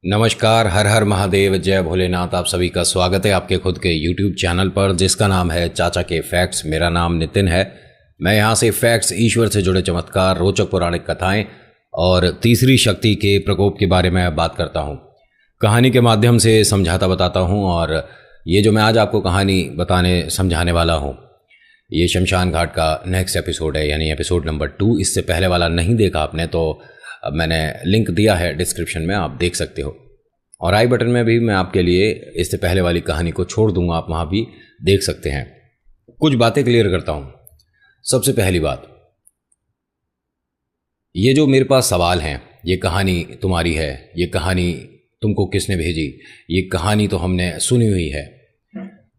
नमस्कार, हर हर महादेव, जय भोलेनाथ। आप सभी का स्वागत है आपके खुद के YouTube चैनल पर जिसका नाम है चाचा के फैक्ट्स। मेरा नाम नितिन है। मैं यहाँ से फैक्ट्स, ईश्वर से जुड़े चमत्कार, रोचक पौराणिक कथाएं और तीसरी शक्ति के प्रकोप के बारे में बात करता हूँ। कहानी के माध्यम से समझाता बताता हूँ। और ये जो मैं आज आपको कहानी बताने समझाने वाला हूँ, ये शमशान घाट का नेक्स्ट एपिसोड है, यानी एपिसोड नंबर 2। इससे पहले वाला नहीं देखा आपने तो अब मैंने लिंक दिया है डिस्क्रिप्शन में, आप देख सकते हो। और आई बटन में भी मैं आपके लिए इससे पहले वाली कहानी को छोड़ दूंगा, आप वहाँ भी देख सकते हैं। कुछ बातें क्लियर करता हूँ। सबसे पहली बात, ये जो मेरे पास सवाल हैं, ये कहानी तुम्हारी है, ये कहानी तुमको किसने भेजी, ये कहानी तो हमने सुनी हुई है।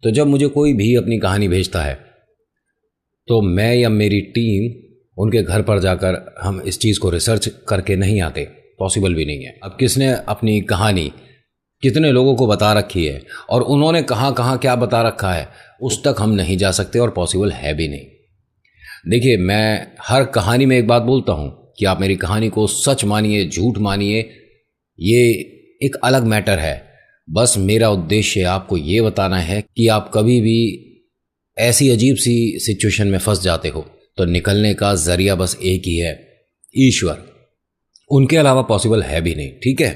तो जब मुझे कोई भी अपनी कहानी भेजता है तो मैं या मेरी टीम उनके घर पर जाकर हम इस चीज़ को रिसर्च करके नहीं आते, पॉसिबल भी नहीं है। अब किसने अपनी कहानी कितने लोगों को बता रखी है और उन्होंने कहाँ कहाँ क्या बता रखा है, उस तक हम नहीं जा सकते और पॉसिबल है भी नहीं। देखिए, मैं हर कहानी में एक बात बोलता हूँ कि आप मेरी कहानी को सच मानिए, झूठ मानिए, ये एक अलग मैटर है। बस मेरा उद्देश्य आपको ये बताना है कि आप कभी भी ऐसी अजीब सी सिचुएशन में फंस जाते हो तो निकलने का जरिया बस एक ही है, ईश्वर। उनके अलावा पॉसिबल है भी नहीं, ठीक है।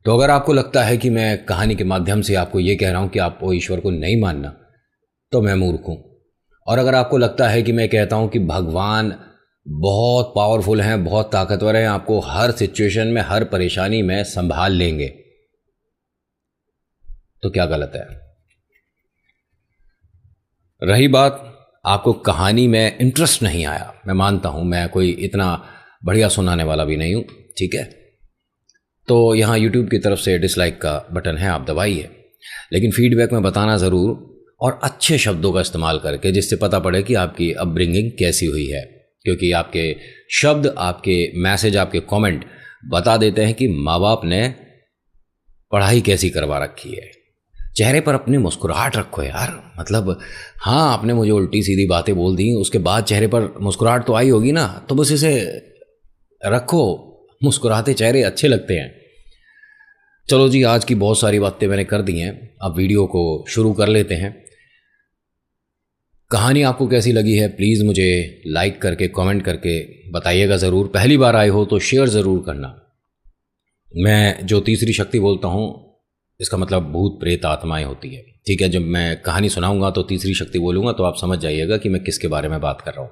तो अगर आपको लगता है कि मैं कहानी के माध्यम से आपको ये कह रहा हूँ कि आपको ईश्वर को नहीं मानना, तो मैं मूर्ख हूँ। और अगर आपको लगता है कि मैं कहता हूँ कि भगवान बहुत पावरफुल हैं, बहुत ताकतवर हैं, आपको हर सिचुएशन में, हर परेशानी में संभाल लेंगे, तो क्या गलत है। रही बात आपको कहानी में इंटरेस्ट नहीं आया, मैं मानता हूँ, मैं कोई इतना बढ़िया सुनाने वाला भी नहीं हूँ, ठीक है। तो यहाँ YouTube की तरफ से डिसलाइक का बटन है, आप दबाइए, लेकिन फीडबैक में बताना ज़रूर, और अच्छे शब्दों का इस्तेमाल करके, जिससे पता पड़े कि आपकी अपब्रिंगिंग कैसी हुई है। क्योंकि आपके शब्द, आपके मैसेज, आपके कमेंट बता देते हैं कि माँ बाप ने पढ़ाई कैसी करवा रखी है। चेहरे पर अपनी मुस्कुराहट रखो यार, मतलब हाँ, आपने मुझे उल्टी सीधी बातें बोल दी, उसके बाद चेहरे पर मुस्कुराहट तो आई होगी ना, तो बस इसे रखो। मुस्कुराते चेहरे अच्छे लगते हैं। चलो जी, आज की बहुत सारी बातें मैंने कर दी हैं, अब वीडियो को शुरू कर लेते हैं। कहानी आपको कैसी लगी है प्लीज़ मुझे लाइक करके, कमेंट करके बताइएगा ज़रूर। पहली बार आए हो तो शेयर ज़रूर करना। मैं जो तीसरी शक्ति बोलता हूँ, इसका मतलब भूत प्रेत आत्माएं होती है, ठीक है। जब मैं कहानी सुनाऊंगा तो तीसरी शक्ति बोलूँगा तो आप समझ जाइएगा कि मैं किसके बारे में बात कर रहा हूँ।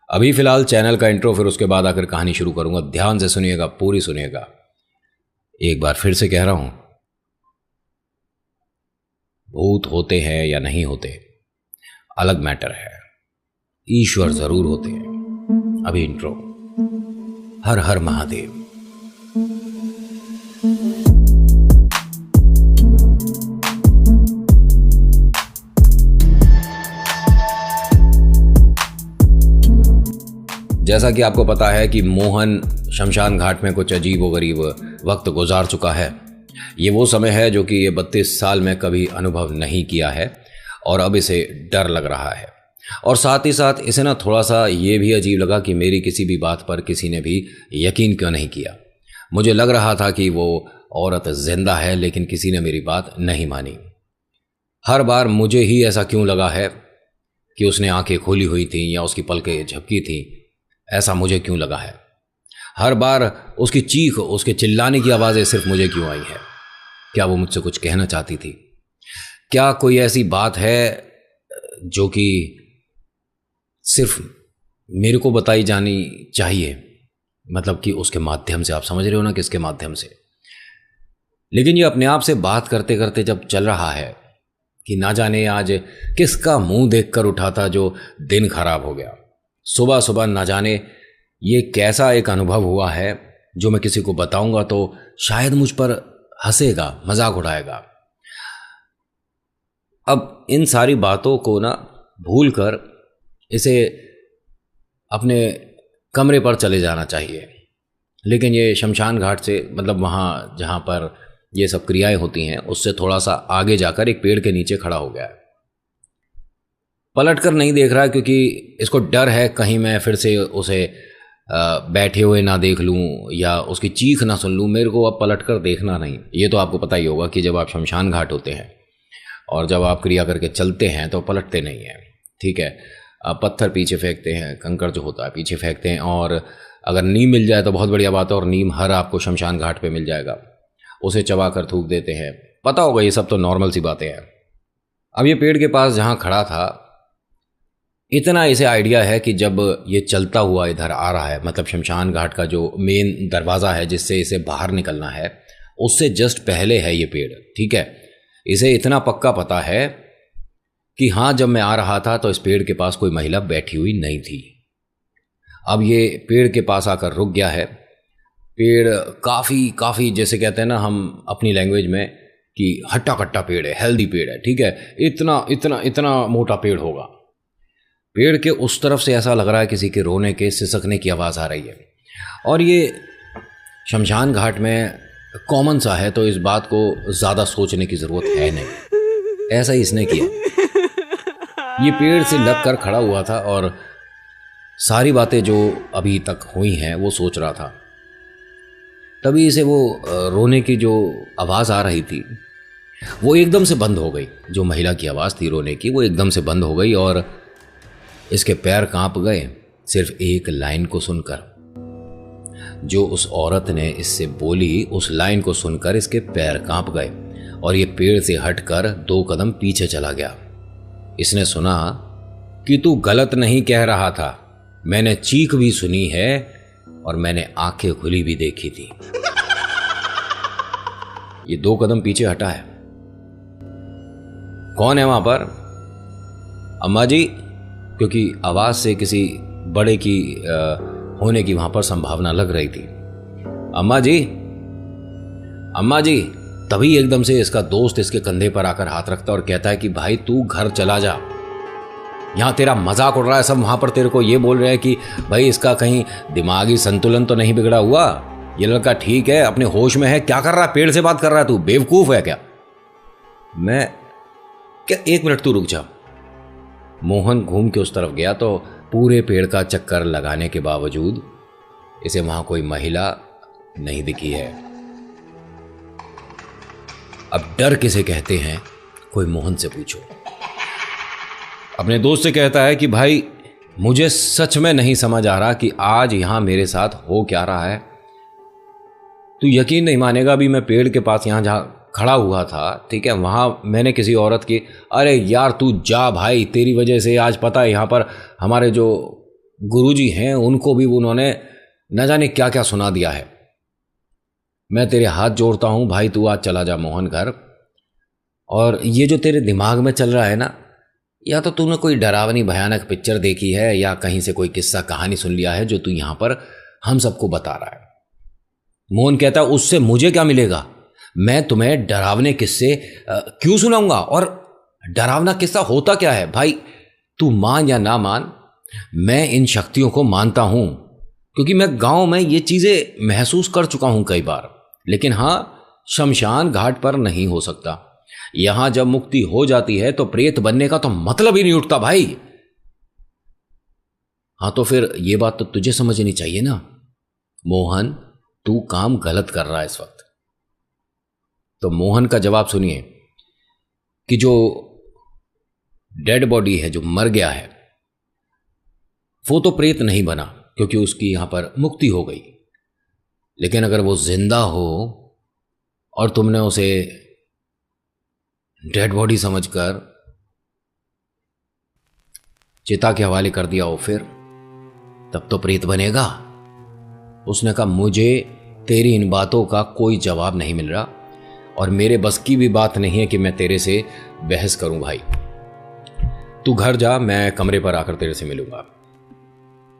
अभी फ़िलहाल चैनल का इंट्रो, फिर उसके बाद आकर कहानी शुरू करूँगा। ध्यान से सुनिएगा, पूरी सुनिएगा। एक बार फिर से कह रहा हूँ, भूत होते हैं या नहीं होते अलग मैटर है, ईश्वर ज़रूर होते हैं। अभी इंट्रो। हर हर महादेव। जैसा कि आपको पता है कि मोहन शमशान घाट में कुछ अजीब व गरीब वक्त गुजार चुका है। ये वो समय है जो कि ये 32 साल में कभी अनुभव नहीं किया है और अब इसे डर लग रहा है। और साथ ही साथ इसे ना थोड़ा सा ये भी अजीब लगा कि मेरी किसी भी बात पर किसी ने भी यकीन क्यों नहीं किया। मुझे लग रहा था कि वो औरत जिंदा है, लेकिन किसी ने मेरी बात नहीं मानी। हर बार मुझे ही ऐसा क्यों लगा है कि उसने आंखें खोली हुई थी या उसकी पलकें झपकी थी, ऐसा मुझे क्यों लगा है। हर बार उसकी चीख, उसके चिल्लाने की आवाज़ें सिर्फ मुझे क्यों आई है। क्या वो मुझसे कुछ कहना चाहती थी? क्या कोई ऐसी बात है जो कि सिर्फ मेरे को बताई जानी चाहिए, मतलब कि उसके माध्यम से, आप समझ रहे हो ना, किसके माध्यम से। लेकिन ये अपने आप से बात करते करते जब चल रहा है कि ना जाने आज किसका मुंह देखकर उठा था जो दिन खराब हो गया। सुबह सुबह ना जाने ये कैसा एक अनुभव हुआ है जो मैं किसी को बताऊंगा तो शायद मुझ पर हंसेगा, मजाक उड़ाएगा। अब इन सारी बातों को ना भूलकर इसे अपने कमरे पर चले जाना चाहिए। लेकिन ये शमशान घाट से, मतलब वहाँ जहाँ पर ये सब क्रियाएं होती हैं, उससे थोड़ा सा आगे जाकर एक पेड़ के नीचे खड़ा हो गया है। पलट कर नहीं देख रहा है क्योंकि इसको डर है कहीं मैं फिर से उसे बैठे हुए ना देख लूँ या उसकी चीख ना सुन लूँ, मेरे को अब पलट कर देखना नहीं। ये तो आपको पता ही होगा कि जब आप शमशान घाट होते हैं और जब आप क्रिया करके चलते हैं तो पलटते नहीं हैं, ठीक है। आप पत्थर पीछे फेंकते हैं, कंकड़ जो होता है पीछे फेंकते हैं, और अगर नीम मिल जाए तो बहुत बढ़िया बात है, और नीम हर आपको शमशान घाट पे मिल जाएगा, उसे चबा कर थूक देते हैं। पता होगा, ये सब तो नॉर्मल सी बातें हैं। अब ये पेड़ के पास जहाँ खड़ा था, इतना इसे आइडिया है कि जब ये चलता हुआ इधर आ रहा है, मतलब शमशान घाट का जो मेन दरवाज़ा है जिससे इसे बाहर निकलना है, उससे जस्ट पहले है ये पेड़, ठीक है। इसे इतना पक्का पता है कि हाँ, जब मैं आ रहा था तो इस पेड़ के पास कोई महिला बैठी हुई नहीं थी। अब ये पेड़ के पास आकर रुक गया है। पेड़ काफ़ी जैसे कहते हैं ना हम अपनी लैंग्वेज में कि हट्टा कट्टा पेड़ है, हेल्दी पेड़ है, ठीक है। इतना मोटा पेड़ होगा। पेड़ के उस तरफ से ऐसा लग रहा है किसी के रोने के, सिसकने की आवाज़ आ रही है। और ये शमशान घाट में कॉमन सा है, तो इस बात को ज़्यादा सोचने की ज़रूरत है नहीं। ऐसा ही इसने किया। ये पेड़ से लग कर खड़ा हुआ था और सारी बातें जो अभी तक हुई हैं वो सोच रहा था। तभी इसे वो रोने की जो आवाज़ आ रही थी वो एकदम से बंद हो गई। जो महिला की आवाज़ थी रोने की, वो एकदम से बंद हो गई और इसके पैर कांप गए सिर्फ एक लाइन को सुनकर। जो उस औरत ने इससे बोली, उस लाइन को सुनकर इसके पैर कांप गए और ये पेड़ से हटकर 2 कदम पीछे चला गया। इसने सुना कि तू गलत नहीं कह रहा था, मैंने चीख भी सुनी है और मैंने आंखें खुली भी देखी थी। ये 2 कदम पीछे हटा है। कौन है वहां पर? अम्मा जी, क्योंकि आवाज से किसी बड़े की होने की वहां पर संभावना लग रही थी। अम्मा जी, अम्मा जी। तभी एकदम से इसका दोस्त इसके कंधे पर आकर हाथ रखता और कहता है कि भाई तू घर चला जा, यहां तेरा मजाक उड़ रहा है। सब वहां पर तेरे को ये बोल रहे हैं कि भाई इसका कहीं दिमागी संतुलन तो नहीं बिगड़ा हुआ, ये लड़का ठीक है, अपने होश में है। क्या कर रहा है? पेड़ से बात कर रहा है तू, बेवकूफ है क्या? मैं क्या, 1 मिनट तू रुक जा। मोहन घूम के उस तरफ गया तो पूरे पेड़ का चक्कर लगाने के बावजूद इसे वहां कोई महिला नहीं दिखी है। अब डर किसे कहते हैं, कोई मोहन से पूछो। अपने दोस्त से कहता है कि भाई मुझे सच में नहीं समझ आ रहा कि आज यहां मेरे साथ हो क्या रहा है। तू यकीन नहीं मानेगा, अभी मैं पेड़ के पास यहां जहां खड़ा हुआ था, ठीक है, वहां मैंने किसी औरत की, अरे यार तू जा भाई, तेरी वजह से आज पता है यहां पर हमारे जो गुरुजी हैं उनको भी उन्होंने न जाने क्या क्या सुना दिया है। मैं तेरे हाथ जोड़ता हूं भाई, तू आज चला जा मोहन घर। और ये जो तेरे दिमाग में चल रहा है ना, या तो तूने कोई डरावनी भयानक पिक्चर देखी है या कहीं से कोई किस्सा कहानी सुन लिया है जो तू यहां पर हम सबको बता रहा है। मोहन कहता है उससे मुझे क्या मिलेगा, मैं तुम्हें डरावने किस्से क्यों सुनाऊंगा, और डरावना किस्सा होता क्या है? भाई तू मान या ना मान, मैं इन शक्तियों को मानता हूं, क्योंकि मैं गांव में ये चीजें महसूस कर चुका हूं कई बार। लेकिन हां, शमशान घाट पर नहीं हो सकता। यहां जब मुक्ति हो जाती है तो प्रेत बनने का तो मतलब ही नहीं उठता भाई। हां, तो फिर ये बात तो तुझे समझनी चाहिए ना मोहन, तू काम गलत कर रहा है इस वक्त। तो मोहन का जवाब सुनिए कि जो डेड बॉडी है, जो मर गया है, वो तो प्रेत नहीं बना क्योंकि उसकी यहां पर मुक्ति हो गई। लेकिन अगर वो जिंदा हो और तुमने उसे डेड बॉडी समझकर चिता के हवाले कर दिया हो, फिर तब तो प्रेत बनेगा। उसने कहा मुझे तेरी इन बातों का कोई जवाब नहीं मिल रहा और मेरे बस की भी बात नहीं है कि मैं तेरे से बहस करूं। भाई तू घर जा, मैं कमरे पर आकर तेरे से मिलूंगा,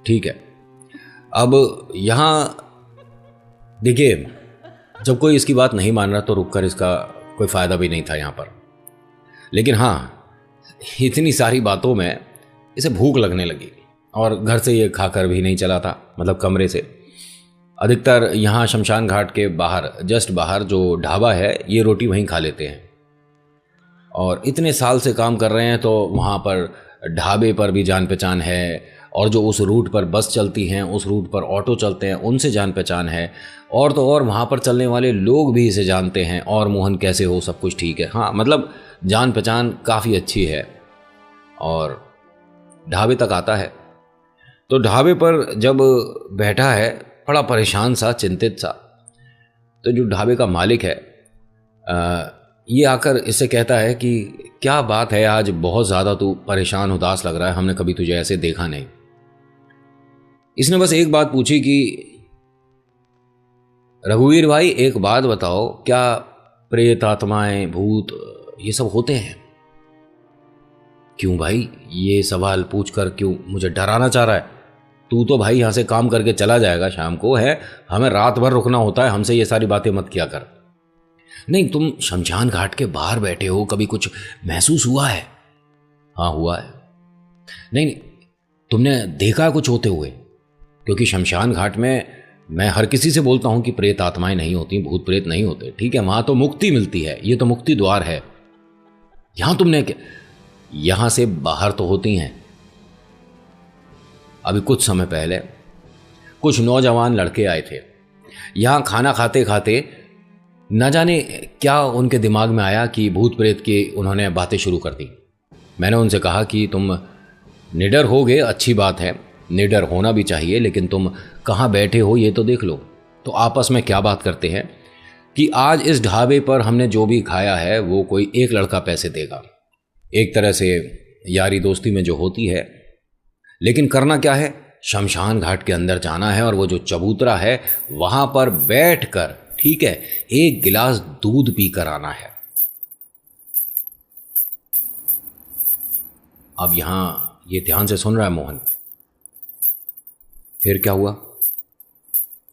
ठीक है। अब यहां देखिए, जब कोई इसकी बात नहीं मान रहा तो रुककर इसका कोई फायदा भी नहीं था यहां पर। लेकिन हां, इतनी सारी बातों में इसे भूख लगने लगी और घर से ये खाकर भी नहीं चला था, मतलब कमरे से। अधिकतर यहाँ शमशान घाट के बाहर, जस्ट बाहर जो ढाबा है, ये रोटी वहीं खा लेते हैं। और इतने साल से काम कर रहे हैं तो वहाँ पर ढाबे पर भी जान पहचान है और जो उस रूट पर बस चलती हैं, उस रूट पर ऑटो चलते हैं, उनसे जान पहचान है। और तो और वहाँ पर चलने वाले लोग भी इसे जानते हैं। और मोहन कैसे हो, सब कुछ ठीक है। हाँ मतलब जान पहचान काफ़ी अच्छी है। और ढाबे तक आता है तो ढाबे पर जब बैठा है बड़ा परेशान सा, चिंतित सा, तो जो ढाबे का मालिक है ये आकर इससे कहता है कि क्या बात है, आज बहुत ज़्यादा तू परेशान उदास लग रहा है, हमने कभी तुझे ऐसे देखा नहीं। इसने बस एक बात पूछी कि रघुवीर भाई एक बात बताओ, क्या प्रेत आत्माएं भूत ये सब होते हैं? क्यों भाई, ये सवाल पूछकर क्यों मुझे डराना चाह रहा है? तू तो भाई यहाँ से काम करके चला जाएगा शाम को, है हमें रात भर रुकना होता है, हमसे ये सारी बातें मत किया कर। नहीं, तुम शमशान घाट के बाहर बैठे हो, कभी कुछ महसूस हुआ है? हाँ हुआ है। नहीं नहीं, तुमने देखा कुछ होते हुए? क्योंकि शमशान घाट में मैं हर किसी से बोलता हूं कि प्रेत आत्माएं नहीं होती, भूत प्रेत नहीं होते, ठीक है, वहां तो मुक्ति मिलती है, ये तो मुक्ति द्वार है। यहां तुमने क्या, यहां से बाहर तो होती हैं। अभी कुछ समय पहले कुछ नौजवान लड़के आए थे यहां, खाना खाते खाते न जाने क्या उनके दिमाग में आया कि भूत प्रेत की उन्होंने बातें शुरू कर दी। मैंने उनसे कहा कि तुम निडर होगे, अच्छी बात है, निडर होना भी चाहिए, लेकिन तुम कहाँ बैठे हो ये तो देख लो। तो आपस में क्या बात करते हैं कि आज इस ढाबे पर हमने जो भी खाया है वो कोई एक लड़का पैसे देगा। एक तरह से यारी दोस्ती में जो होती है, लेकिन करना क्या है, शमशान घाट के अंदर जाना है और वो जो चबूतरा है वहां पर बैठकर, ठीक है, एक गिलास दूध पी कर आना है। अब यहां ये ध्यान से सुन रहा है मोहन। फिर क्या हुआ?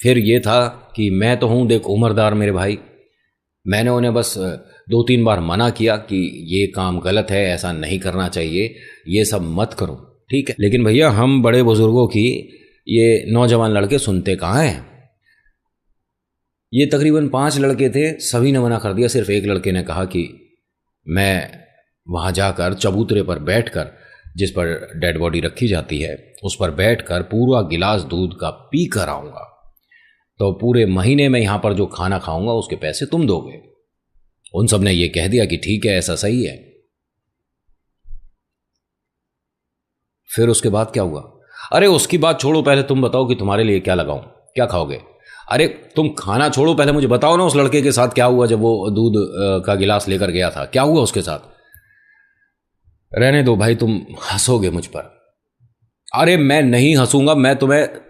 फिर ये था कि मैं तो हूं देख उम्रदार मेरे भाई, मैंने उन्हें बस 2-3 बार मना किया कि ये काम गलत है, ऐसा नहीं करना चाहिए, ये सब मत करो, ठीक है। लेकिन भैया हम बड़े बुजुर्गों की ये नौजवान लड़के सुनते कहाँ हैं। ये तकरीबन 5 लड़के थे, सभी ने मना कर दिया, सिर्फ एक लड़के ने कहा कि मैं वहाँ जाकर चबूतरे पर बैठकर, जिस पर डेड बॉडी रखी जाती है, उस पर बैठकर पूरा गिलास दूध का पी कर आऊँगा, तो पूरे महीने में यहाँ पर जो खाना खाऊंगा उसके पैसे तुम दोगे। उन सब ने ये कह दिया कि ठीक है, ऐसा सही है। फिर उसके बाद क्या हुआ? अरे उसकी बात छोड़ो, पहले तुम बताओ कि तुम्हारे लिए क्या लगाऊं, क्या खाओगे? अरे तुम खाना छोड़ो, पहले मुझे बताओ ना उस लड़के के साथ क्या हुआ जब वो दूध का गिलास लेकर गया था, क्या हुआ उसके साथ? रहने दो भाई, तुम हंसोगे मुझ पर। अरे मैं नहीं हंसूंगा,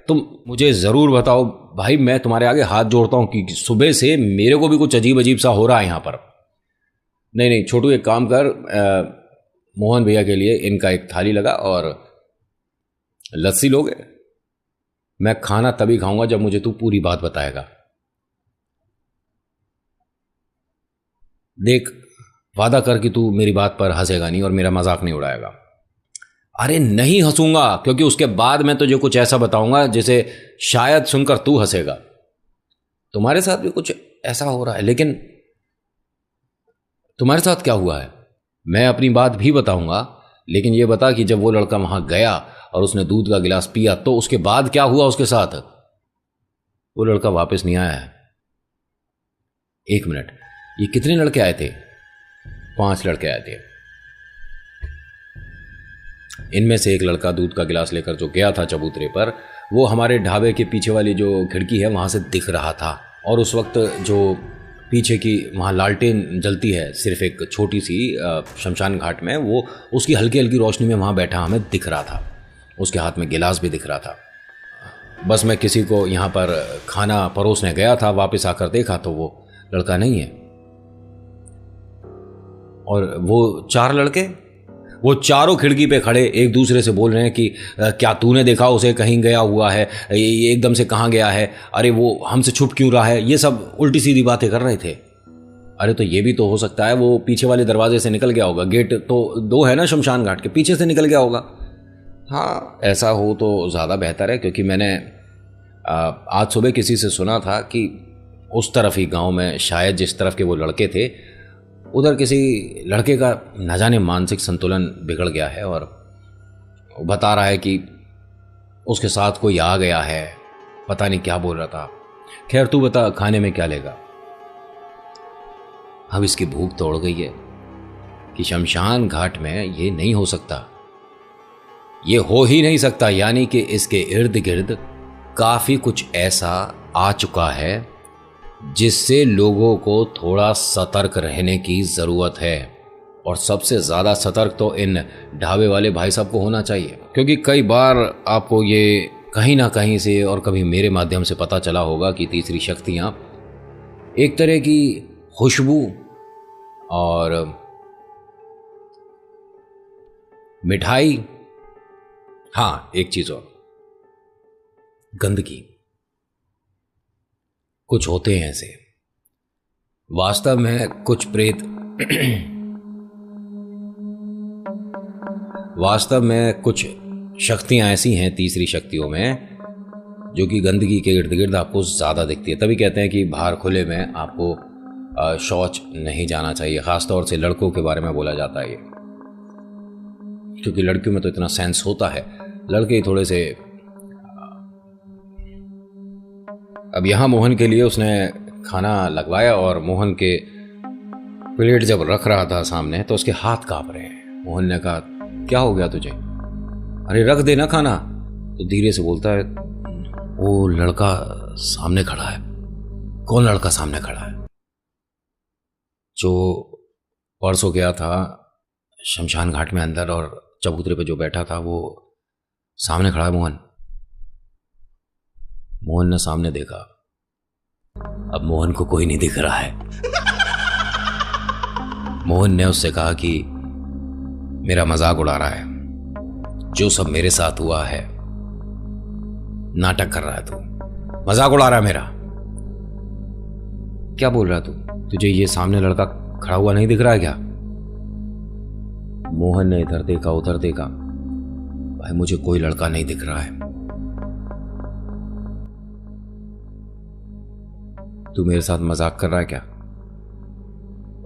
तुम मुझे ज़रूर बताओ भाई, मैं तुम्हारे आगे हाथ जोड़ता हूं कि सुबह से मेरे को भी कुछ अजीब अजीब सा हो रहा है यहां पर। नहीं नहीं छोटू, एक काम कर, मोहन भैया के लिए इनका एक थाली लगा और लस्सी लोगे? मैं खाना तभी खाऊंगा जब मुझे तू पूरी बात बताएगा। देख, वादा कर कि तू मेरी बात पर हंसेगा नहीं और मेरा मजाक नहीं उड़ाएगा। अरे नहीं हंसूंगा, क्योंकि उसके बाद मैं तुझे कुछ ऐसा बताऊंगा जिसे शायद सुनकर तू हंसेगा। तुम्हारे साथ भी कुछ ऐसा हो रहा है, लेकिन तुम्हारे साथ क्या हुआ है? मैं अपनी बात भी बताऊंगा, लेकिन ये बता कि जब वो लड़का वहां गया और उसने दूध का गिलास पिया तो उसके बाद क्या हुआ उसके साथ? वो लड़का वापस नहीं आया है। 1 मिनट, ये कितने लड़के आए थे? 5 लड़के आए थे। इनमें से एक लड़का दूध का गिलास लेकर जो गया था चबूतरे पर, वो हमारे ढाबे के पीछे वाली जो खिड़की है वहाँ से दिख रहा था। और उस वक्त जो पीछे की वहाँ लालटेन जलती है, सिर्फ एक छोटी सी शमशान घाट में, वो उसकी हल्की हल्की रोशनी में वहाँ बैठा हमें दिख रहा था। उसके हाथ में गिलास भी दिख रहा था। बस मैं किसी को यहाँ पर खाना परोसने गया था, वापस आकर देखा तो वो लड़का नहीं है। और वो 4 लड़के, वो चारों खिड़की पे खड़े एक दूसरे से बोल रहे हैं कि क्या तूने देखा उसे, कहीं गया हुआ है, ये एकदम से कहाँ गया है, अरे वो हमसे छुप क्यों रहा है, ये सब उल्टी सीधी बातें कर रहे थे। अरे तो ये भी तो हो सकता है वो पीछे वाले दरवाजे से निकल गया होगा, गेट तो 2 है ना शमशान घाट के, पीछे से निकल गया होगा। हाँ ऐसा हो तो ज़्यादा बेहतर है, क्योंकि मैंने आज सुबह किसी से सुना था कि उस तरफ ही गाँव में शायद जिस तरफ के वो लड़के थे, उधर किसी लड़के का न जाने मानसिक संतुलन बिगड़ गया है और बता रहा है कि उसके साथ कोई आ गया है, पता नहीं क्या बोल रहा था। खैर तू बता खाने में क्या लेगा। अब इसकी भूख तोड़ गई है कि शमशान घाट में ये नहीं हो सकता, ये हो ही नहीं सकता। यानी कि इसके इर्द गिर्द काफी कुछ ऐसा आ चुका है जिससे लोगों को थोड़ा सतर्क रहने की जरूरत है। और सबसे ज्यादा सतर्क तो इन ढाबे वाले भाई साहब को होना चाहिए, क्योंकि कई बार आपको ये कहीं ना कहीं से और कभी मेरे माध्यम से पता चला होगा कि तीसरी शक्तियां एक तरह की खुशबू और मिठाई, हाँ एक चीज और, गंदगी, कुछ होते हैं ऐसे। वास्तव में कुछ प्रेत वास्तव में कुछ शक्तियां ऐसी हैं तीसरी शक्तियों में जो कि गंदगी के इर्द गिर्द आपको ज्यादा दिखती है। तभी कहते हैं कि बाहर खुले में आपको शौच नहीं जाना चाहिए। खासतौर से लड़कों के बारे में बोला जाता है ये, क्योंकि लड़कियों में तो इतना सेंस होता है, लड़के ही थोड़े से। अब यहां मोहन के लिए उसने खाना लगवाया और मोहन के प्लेट जब रख रहा था सामने तो उसके हाथ कांप रहे हैं। मोहन ने कहा क्या हो गया तुझे? अरे रख देना खाना। तो धीरे से बोलता है वो लड़का सामने खड़ा है। कौन लड़का सामने खड़ा है? जो परसों गया था शमशान घाट में अंदर और चबूतरे पे जो बैठा था वो सामने खड़ा है मोहन। मोहन ने सामने देखा, अब मोहन को कोई नहीं दिख रहा है। मोहन ने उससे कहा कि मेरा मजाक उड़ा रहा है, जो सब मेरे साथ हुआ है नाटक कर रहा है तू, मजाक उड़ा रहा है मेरा। क्या बोल रहा है तू? तुझे ये सामने लड़का खड़ा हुआ नहीं दिख रहा है क्या? मोहन ने इधर देखा उधर देखा, भाई मुझे कोई लड़का नहीं दिख रहा है। तू मेरे साथ मजाक कर रहा है क्या?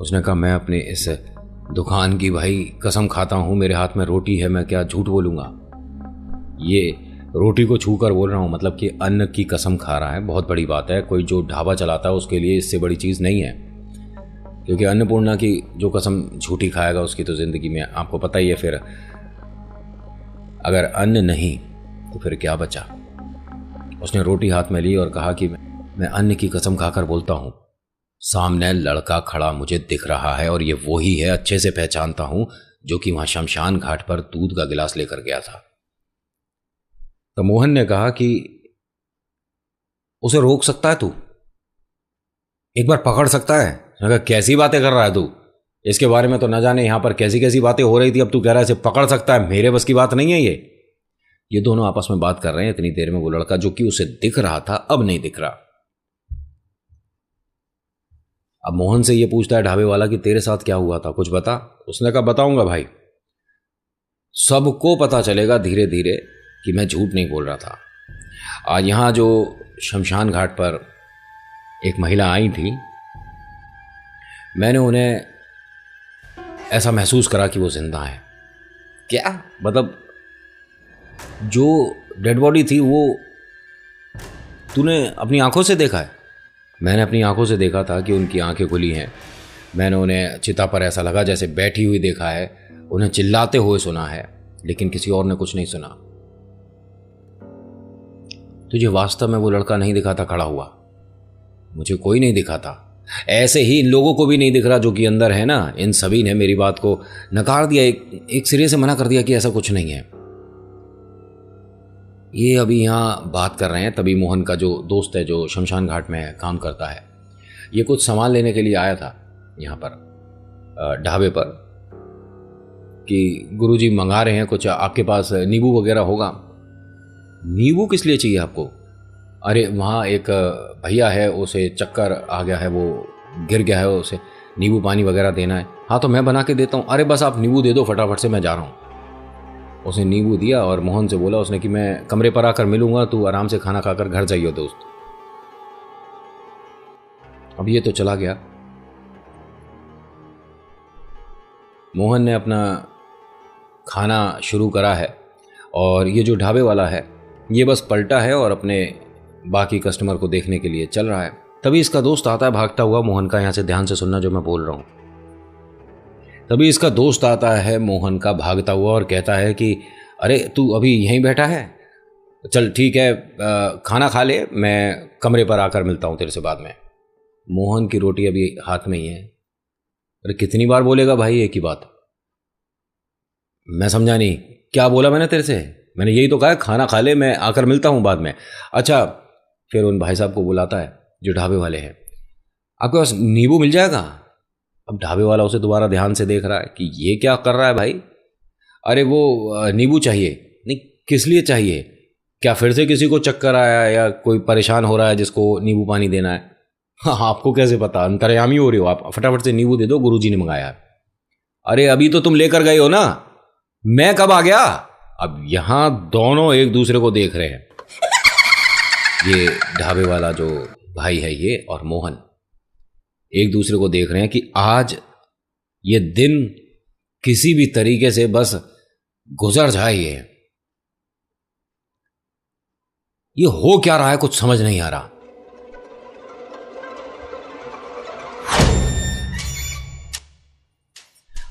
उसने कहा मैं अपने इस दुकान की भाई कसम खाता हूं, मेरे हाथ में रोटी है, मैं क्या झूठ बोलूंगा। ये रोटी को छू कर बोल रहा हूं, मतलब कि अन्न की कसम खा रहा है। बहुत बड़ी बात है, कोई जो ढाबा चलाता है उसके लिए इससे बड़ी चीज नहीं है, क्योंकि अन्नपूर्णा की जो कसम झूठी खाएगा उसकी तो जिंदगी में आपको पता ही है। फिर अगर अन्न नहीं तो फिर क्या बचा? उसने रोटी हाथ में ली और कहा कि मैं अन्न की कसम खाकर बोलता हूं, सामने लड़का खड़ा मुझे दिख रहा है और ये वही है, अच्छे से पहचानता हूं, जो कि वहां शमशान घाट पर दूध का गिलास लेकर गया था। तो मोहन ने कहा कि उसे रोक सकता है तू, एक बार पकड़ सकता है? अगर कैसी बातें कर रहा है तू, इसके बारे में तो न जाने यहां पर कैसी कैसी बातें हो रही थी, अब तू कह रहा है इसे पकड़ सकता है? मेरे बस की बात नहीं है ये दोनों आपस में बात कर रहे हैं। इतनी देर में वो लड़का जो कि उसे दिख रहा था अब नहीं दिख रहा। अब मोहन से ये पूछता है ढाबे वाला कि तेरे साथ क्या हुआ था, कुछ बता। उसने कहा बताऊंगा भाई, सबको पता चलेगा धीरे धीरे कि मैं झूठ नहीं बोल रहा था। आज यहां जो शमशान घाट पर एक महिला आई थी, मैंने उन्हें ऐसा महसूस करा कि वो जिंदा है। क्या मतलब? जो डेड बॉडी थी वो तूने अपनी आंखों से देखा है? मैंने अपनी आंखों से देखा था कि उनकी आंखें खुली हैं। मैंने उन्हें चिता पर ऐसा लगा जैसे बैठी हुई देखा है, उन्हें चिल्लाते हुए सुना है, लेकिन किसी और ने कुछ नहीं सुना। तुझे वास्तव में वो लड़का नहीं दिखा था खड़ा हुआ? मुझे कोई नहीं दिखा था। ऐसे ही इन लोगों को भी नहीं दिख रहा जो कि अंदर है ना, इन सभी ने मेरी बात को नकार दिया, एक सिरे से मना कर दिया कि ऐसा कुछ नहीं है। ये अभी यहाँ बात कर रहे हैं, तभी मोहन का जो दोस्त है जो शमशान घाट में काम करता है, ये कुछ सामान लेने के लिए आया था यहाँ पर ढाबे पर कि गुरुजी मंगा रहे हैं कुछ, आपके पास नींबू वगैरह होगा? नींबू किस लिए चाहिए आपको? अरे वहाँ एक भैया है, उसे चक्कर आ गया है, वो गिर गया है, उसे नींबू पानी वगैरह देना है। हाँ तो मैं बना के देता हूँ। अरे बस आप नींबू दे दो फटाफट से, मैं जा रहा हूँ। उसने नींबू दिया और मोहन से बोला उसने कि मैं कमरे पर आकर मिलूंगा, तू आराम से खाना खाकर घर जाइयो दोस्त। अब ये तो चला गया। मोहन ने अपना खाना शुरू करा है और ये जो ढाबे वाला है ये बस पलटा है और अपने बाकी कस्टमर को देखने के लिए चल रहा है। तभी इसका दोस्त आता है भागता हुआ मोहन का, यहाँ से ध्यान से सुनना जो मैं बोल रहा हूँ। तभी इसका दोस्त आता है मोहन का भागता हुआ और कहता है कि अरे तू अभी यहीं बैठा है, चल ठीक है, खाना खा ले, मैं कमरे पर आकर मिलता हूँ तेरे से बाद में। मोहन की रोटी अभी हाथ में ही है। अरे कितनी बार बोलेगा भाई एक ही बात? मैं समझा नहीं, क्या बोला मैंने तेरे से? मैंने यही तो कहा है खाना खा ले, मैं आकर मिलता हूँ बाद में। अच्छा, फिर उन भाई साहब को बुलाता है जो ढाबे वाले हैं। आपके पास नींबू मिल जाएगा? अब ढाबे वाला उसे दोबारा ध्यान से देख रहा है कि ये क्या कर रहा है भाई। अरे वो नींबू चाहिए। नहीं, किस लिए चाहिए? क्या फिर से किसी को चक्कर आया है या कोई परेशान हो रहा है जिसको नींबू पानी देना है? हाँ, आपको कैसे पता? अंतर्यामी हो रही हो आप। फटाफट से नींबू दे दो, गुरुजी ने मंगाया है। अरे अभी तो तुम लेकर गए हो ना, मैं कब आ गया? अब यहां दोनों एक दूसरे को देख रहे हैं, ये ढाबे वाला जो भाई है ये और मोहन एक दूसरे को देख रहे हैं कि आज ये दिन किसी भी तरीके से बस गुजर जाए। ये हो क्या रहा है कुछ समझ नहीं आ रहा।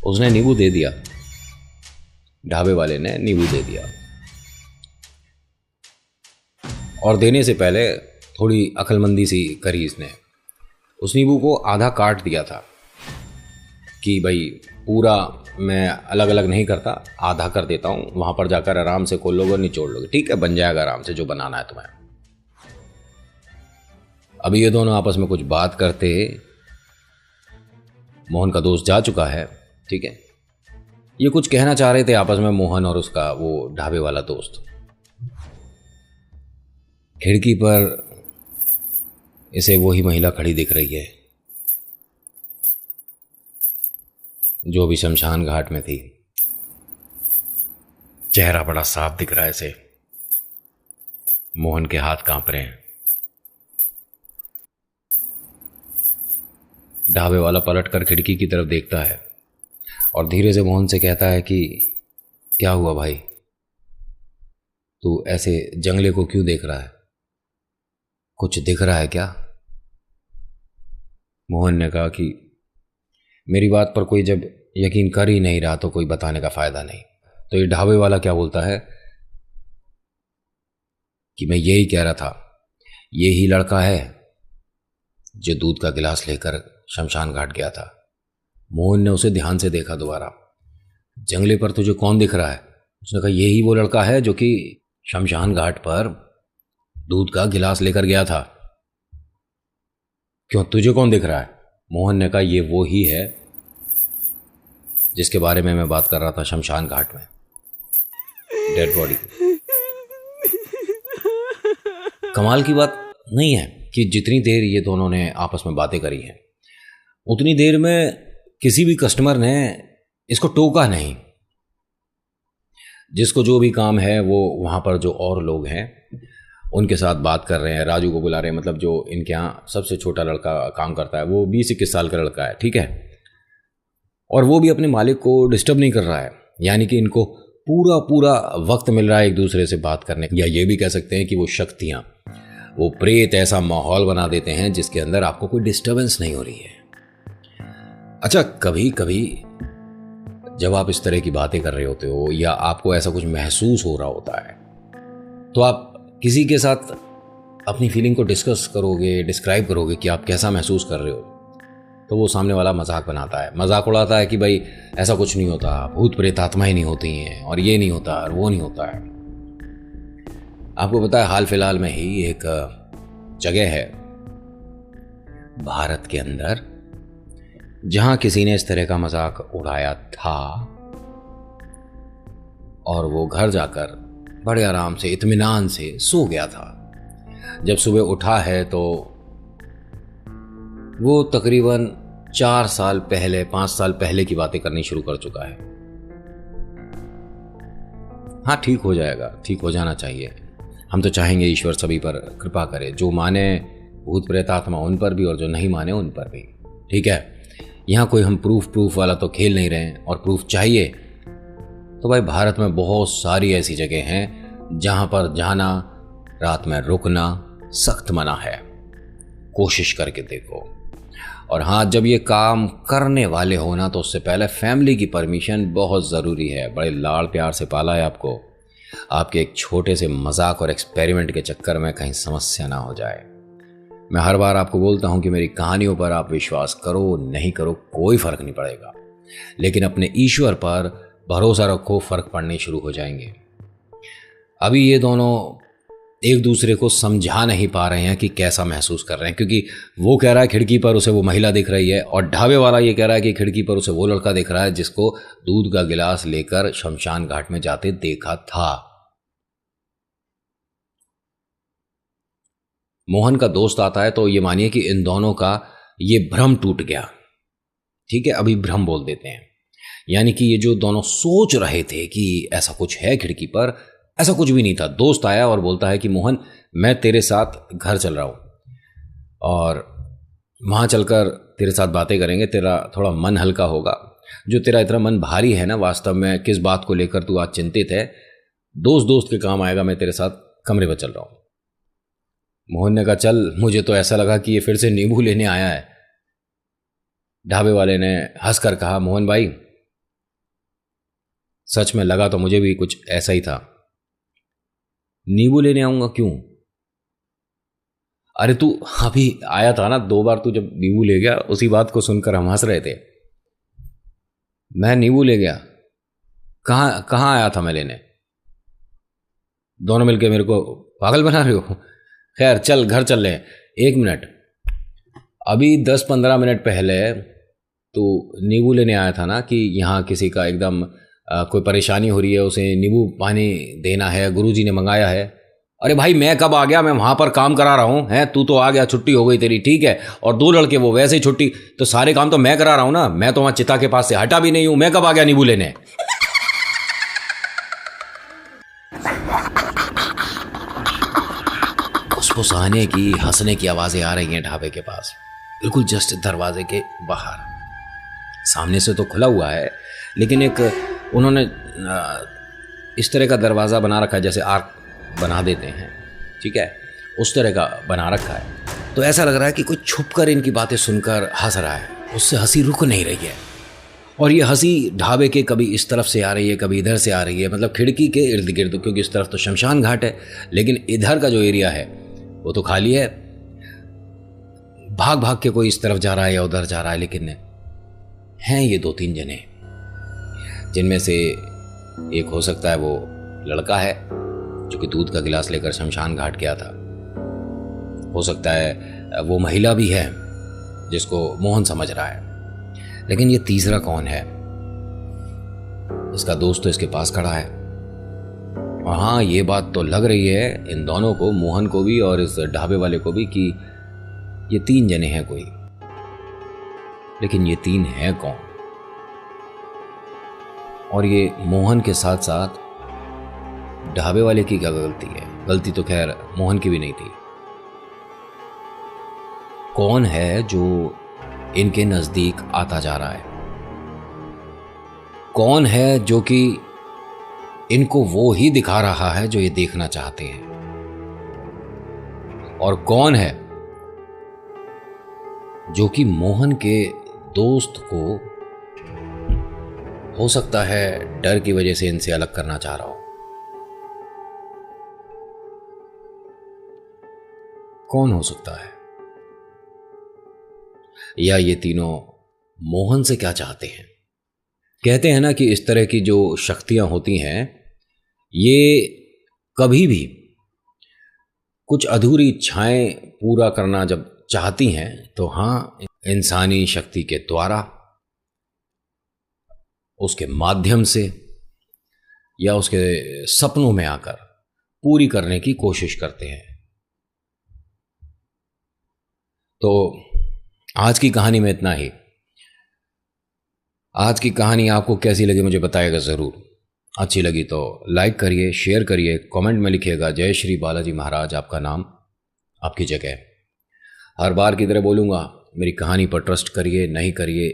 उसने नींबू दे दिया, ढाबे वाले ने नींबू दे दिया, और देने से पहले थोड़ी अक्लमंदी सी करी इसने। उस नींबू को आधा काट दिया था कि भाई पूरा मैं अलग अलग नहीं करता, आधा कर देता हूँ, वहाँ पर जाकर आराम से खोल लोगे और निचोड़ लोगे, ठीक है, बन जाएगा आराम से जो बनाना है तुम्हें। अभी ये दोनों आपस में कुछ बात करते, मोहन का दोस्त जा चुका है, ठीक है। ये कुछ कहना चाह रहे थे आपस में मोहन और उसका वो ढाबे वाला दोस्त। खिड़की पर इसे वही महिला खड़ी दिख रही है जो अभी शमशान घाट में थी। चेहरा बड़ा साफ दिख रहा है इसे। मोहन के हाथ कांप रहे हैं। ढाबे वाला पलटकर खिड़की की तरफ देखता है और धीरे से मोहन से कहता है कि क्या हुआ भाई, तू ऐसे जंगले को क्यों देख रहा है? कुछ दिख रहा है क्या? मोहन ने कहा कि मेरी बात पर कोई जब यकीन कर ही नहीं रहा तो कोई बताने का फायदा नहीं। तो ये ढाबे वाला क्या बोलता है कि मैं यही कह रहा था, यही लड़का है जो दूध का गिलास लेकर शमशान घाट गया था। मोहन ने उसे ध्यान से देखा दोबारा। जंगले पर तुझे कौन दिख रहा है? उसने कहा यही वो लड़का है जो कि शमशान घाट पर दूध का गिलास लेकर गया था। क्यों, तुझे कौन दिख रहा है? मोहन ने कहा ये वो ही है जिसके बारे में मैं बात कर रहा था शमशान घाट में, डेड बॉडी। कमाल की बात नहीं है कि जितनी देर ये दोनों ने आपस में बातें करी हैं उतनी देर में किसी भी कस्टमर ने इसको टोका नहीं। जिसको जो भी काम है वो वहाँ पर जो और लोग हैं उनके साथ बात कर रहे हैं, राजू को बुला रहे हैं। मतलब जो इनके यहाँ सबसे छोटा लड़का काम करता है वो 20-21 साल का लड़का है, ठीक है, और वो भी अपने मालिक को डिस्टर्ब नहीं कर रहा है। यानी कि इनको पूरा पूरा वक्त मिल रहा है एक दूसरे से बात करने का। या ये भी कह सकते हैं कि वो शक्तियाँ, वो प्रेत ऐसा माहौल बना देते हैं जिसके अंदर आपको कोई डिस्टर्बेंस नहीं हो रही है। अच्छा, कभी कभी जब आप इस तरह की बातें कर रहे होते हो या आपको ऐसा कुछ महसूस हो रहा होता है तो आप किसी के साथ अपनी फीलिंग को डिस्कस करोगे, डिस्क्राइब करोगे कि आप कैसा महसूस कर रहे हो, तो वो सामने वाला मजाक बनाता है, मजाक उड़ाता है कि भाई ऐसा कुछ नहीं होता, भूत प्रेत आत्माएं नहीं होती हैं और ये नहीं होता और वो नहीं होता है। आपको पता है हाल फिलहाल में ही एक जगह है भारत के अंदर जहां किसी ने इस तरह का मजाक उड़ाया था और वो घर जाकर बड़े आराम से इत्मीनान से सो गया था। जब सुबह उठा है तो वो तकरीबन 4 साल पहले, 5 साल पहले की बातें करनी शुरू कर चुका है। हाँ, ठीक हो जाएगा, ठीक हो जाना चाहिए। हम तो चाहेंगे ईश्वर सभी पर कृपा करे, जो माने भूत प्रेत आत्मा उन पर भी और जो नहीं माने उन पर भी, ठीक है। यहाँ कोई हम प्रूफ वाला तो खेल नहीं रहे हैं। और प्रूफ चाहिए तो भाई भारत में बहुत सारी ऐसी जगह हैं जहां पर जाना, रात में रुकना सख्त मना है। कोशिश करके देखो। और हाँ, जब ये काम करने वाले हो ना, तो उससे पहले फैमिली की परमिशन बहुत ज़रूरी है। बड़े लाड़ प्यार से पाला है आपको, आपके एक छोटे से मजाक और एक्सपेरिमेंट के चक्कर में कहीं समस्या ना हो जाए। मैं हर बार आपको बोलता हूं कि मेरी कहानियों पर आप विश्वास करो नहीं करो कोई फर्क नहीं पड़ेगा, लेकिन अपने ईश्वर पर भरोसा रखो, फर्क पड़ने शुरू हो जाएंगे। अभी ये दोनों एक दूसरे को समझा नहीं पा रहे हैं कि कैसा महसूस कर रहे हैं, क्योंकि वो कह रहा है खिड़की पर उसे वो महिला दिख रही है, और ढाबे वाला ये कह रहा है कि खिड़की पर उसे वो लड़का दिख रहा है जिसको दूध का गिलास लेकर शमशान घाट में जाते देखा था। मोहन का दोस्त आता है तो ये मानिए कि इन दोनों का ये भ्रम टूट गया। ठीक है, अभी भ्रम बोल देते हैं, यानी कि ये जो दोनों सोच रहे थे कि ऐसा कुछ है खिड़की पर, ऐसा कुछ भी नहीं था। दोस्त आया और बोलता है कि मोहन, मैं तेरे साथ घर चल रहा हूं और वहां चलकर तेरे साथ बातें करेंगे, तेरा थोड़ा मन हल्का होगा। जो तेरा इतना मन भारी है ना, वास्तव में किस बात को लेकर तू आज चिंतित है, दोस्त दोस्त के काम आएगा, मैं तेरे साथ कमरे पर चल रहा हूं। मोहन ने कहा चल, मुझे तो ऐसा लगा कि ये फिर से नींबू लेने आया है। ढाबे वाले ने हंसकर कहा, मोहन भाई सच में लगा तो मुझे भी कुछ ऐसा ही था। नींबू लेने आऊंगा क्यों? अरे तू अभी आया था ना 2 बार, तू जब नींबू ले गया, उसी बात को सुनकर हम हंस रहे थे। मैं नींबू ले गया? कहां आया था मैं लेने? दोनों मिलके मेरे को पागल बना रहे हो। खैर चल, घर चल रहे हैं। 1 मिनट, अभी 10-15 मिनट पहले तू नींबू लेने आया था ना कि यहाँ किसी का एकदम कोई परेशानी हो रही है, उसे नींबू पानी देना है, गुरुजी ने मंगाया है। अरे भाई मैं कब आ गया? मैं वहाँ पर काम करा रहा हूँ, हैं? तू तो आ गया, छुट्टी हो गई तेरी, ठीक है, और 2 लड़के वो वैसे ही छुट्टी, तो सारे काम तो मैं करा रहा हूँ ना। मैं तो वहाँ चिता के पास से हटा भी नहीं हूँ, मैं कब आ गया नींबू लेने? फुसफुसाने की, हंसने की आवाजें आ रही हैं ढाबे के पास, बिल्कुल जस्ट दरवाजे के बाहर। सामने से तो खुला हुआ है, लेकिन एक उन्होंने इस तरह का दरवाज़ा बना रखा है जैसे आर्क बना देते हैं, ठीक है, उस तरह का बना रखा है। तो ऐसा लग रहा है कि कोई छुपकर इनकी बातें सुनकर हंस रहा है, उससे हंसी रुक नहीं रही है। और ये हंसी ढाबे के कभी इस तरफ से आ रही है, कभी इधर से आ रही है, मतलब खिड़की के इर्द गिर्द, क्योंकि इस तरफ तो शमशान घाट है, लेकिन इधर का जो एरिया है वो तो खाली है। भाग भाग के कोई इस तरफ जा रहा है या उधर जा रहा है, लेकिन हैं ये 2-3 जने, जिनमें से एक हो सकता है वो लड़का है जो कि दूध का गिलास लेकर शमशान घाट गया था, हो सकता है वो महिला भी है जिसको मोहन समझ रहा है, लेकिन ये तीसरा कौन है? इसका दोस्त तो इसके पास खड़ा है। और हाँ, ये बात तो लग रही है इन दोनों को, मोहन को भी और इस ढाबे वाले को भी, कि ये 3 जने हैं कोई, लेकिन ये 3 हैं कौन? और ये मोहन के साथ साथ ढाबे वाले की क्या गलती है? गलती तो खैर मोहन की भी नहीं थी। कौन है जो इनके नजदीक आता जा रहा है? कौन है जो कि इनको वो ही दिखा रहा है जो ये देखना चाहते हैं? और कौन है जो कि मोहन के दोस्त को हो सकता है डर की वजह से इनसे अलग करना चाह रहा हो? कौन हो सकता है? या ये तीनों मोहन से क्या चाहते हैं? कहते हैं ना कि इस तरह की जो शक्तियां होती हैं, ये कभी भी कुछ अधूरी इच्छाएं पूरा करना जब चाहती हैं, तो हाँ, इंसानी शक्ति के द्वारा, उसके माध्यम से, या उसके सपनों में आकर पूरी करने की कोशिश करते हैं। तो आज की कहानी में इतना ही। आज की कहानी आपको कैसी लगी मुझे बताइएगा ज़रूर। अच्छी लगी तो लाइक करिए, शेयर करिए, कमेंट में लिखिएगा जय श्री बालाजी महाराज, आपका नाम आपकी जगह। हर बार की तरह बोलूँगा, मेरी कहानी पर ट्रस्ट करिए नहीं करिए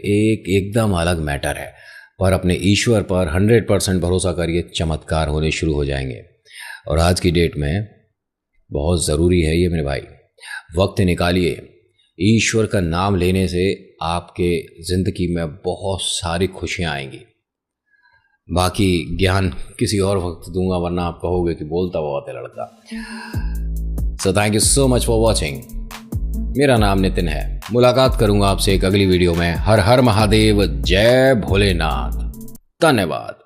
एकदम अलग मैटर है, पर अपने ईश्वर पर 100% भरोसा करिए, चमत्कार होने शुरू हो जाएंगे। और आज की डेट में बहुत ज़रूरी है ये मेरे भाई। वक्त निकालिए, ईश्वर का नाम लेने से आपके ज़िंदगी में बहुत सारी खुशियाँ आएंगी। बाकी ज्ञान किसी और वक्त दूंगा, वरना आप कहोगे कि बोलता बहुत है लड़का। So thank you so much for watching. मेरा नाम नितिन है। मुलाकात करूंगा आपसे एक अगली वीडियो में। हर हर महादेव, जय भोलेनाथ, धन्यवाद।